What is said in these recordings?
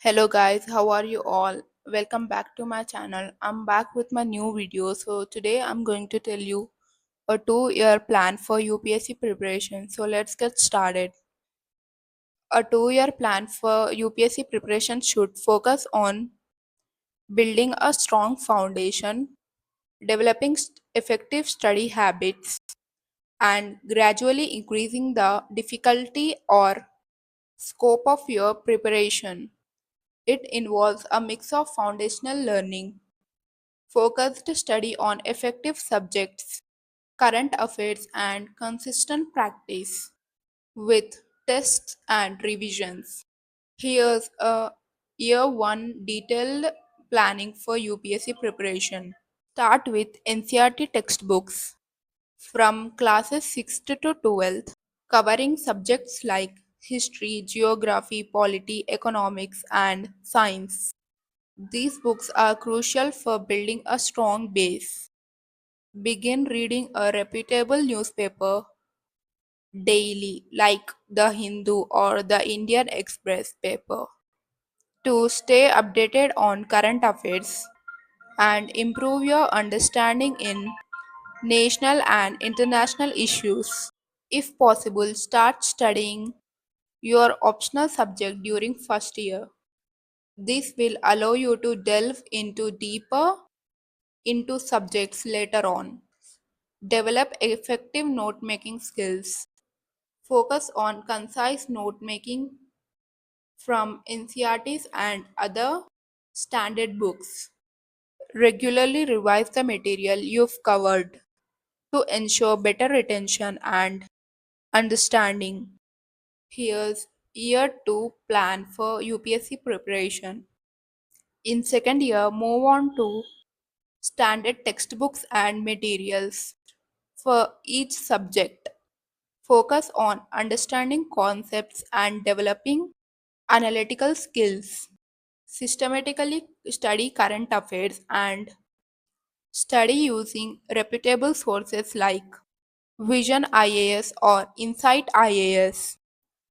Hello guys, how are you all? Welcome back to my channel. I'm back with my new video. So today I'm going to tell you a 2-year plan for UPSC preparation. So let's get started. A 2-year plan for UPSC preparation should focus on building a strong foundation, developing effective study habits, and gradually increasing the difficulty or scope of your preparation. It involves a mix of foundational learning, focused study on effective subjects, current affairs, and consistent practice with tests and revisions. Here's a year 1 detailed planning for UPSC preparation. Start with NCERT textbooks from classes 6th to 12th, covering subjects like history, geography, polity, economics, and science. These books are crucial for building a strong base. Begin reading a reputable newspaper daily, like the Hindu or the Indian Express paper, to stay updated on current affairs and improve your understanding in national and international issues. If possible, start studying your optional subject during first year. This will allow you to delve into subjects later on. Develop effective note making skills. Focus on concise note making from NCERTs and other standard books. Regularly revise the material you've covered to ensure better retention and understanding. Here's year 2 plan for UPSC preparation. In second year, move on to standard textbooks and materials for each subject. Focus on understanding concepts and developing analytical skills. Systematically study current affairs and study using reputable sources like Vision IAS or Insight IAS.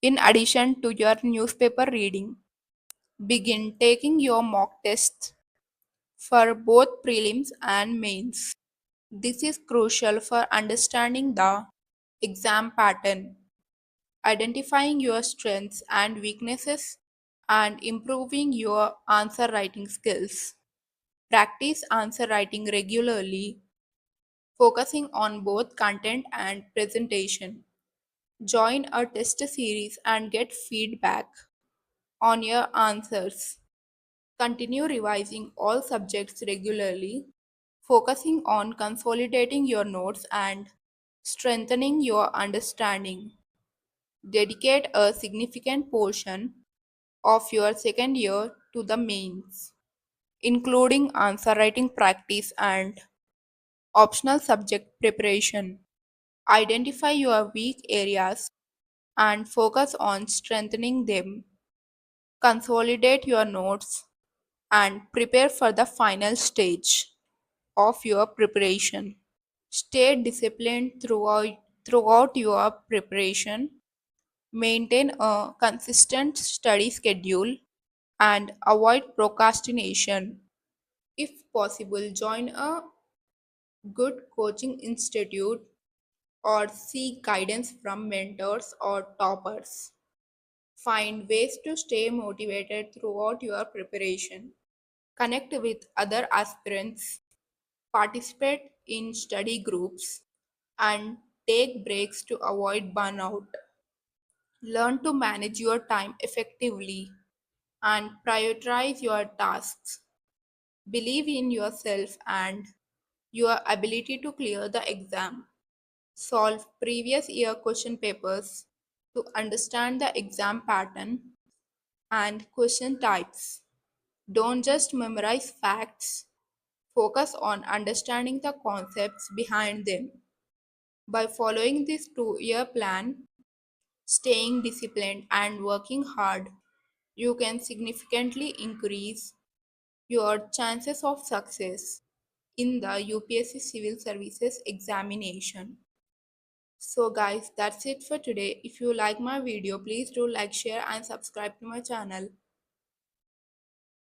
In addition to your newspaper reading, begin taking your mock tests for both prelims and mains. This is crucial for understanding the exam pattern, identifying your strengths and weaknesses, and improving your answer writing skills. Practice answer writing regularly, focusing on both content and presentation. Join a test series and get feedback on your answers. Continue revising all subjects regularly, focusing on consolidating your notes and strengthening your understanding. Dedicate a significant portion of your second year to the mains, including answer writing practice and optional subject preparation. Identify your weak areas and focus on strengthening them. Consolidate your notes and prepare for the final stage of your preparation. Stay disciplined throughout your preparation. Maintain a consistent study schedule and avoid procrastination. If possible, join a good coaching institute or seek guidance from mentors or toppers. Find ways to stay motivated throughout your preparation. Connect with other aspirants, participate in study groups, and take breaks to avoid burnout. Learn to manage your time effectively and prioritize your tasks. Believe in yourself and your ability to clear the exam. Solve previous year question papers to understand the exam pattern and question types. Don't just memorize facts, focus on understanding the concepts behind them. By following this 2-year plan, staying disciplined, and working hard, you can significantly increase your chances of success in the UPSC Civil Services examination. So guys, that's it for today. If you like my video, please do like, share and subscribe to my channel.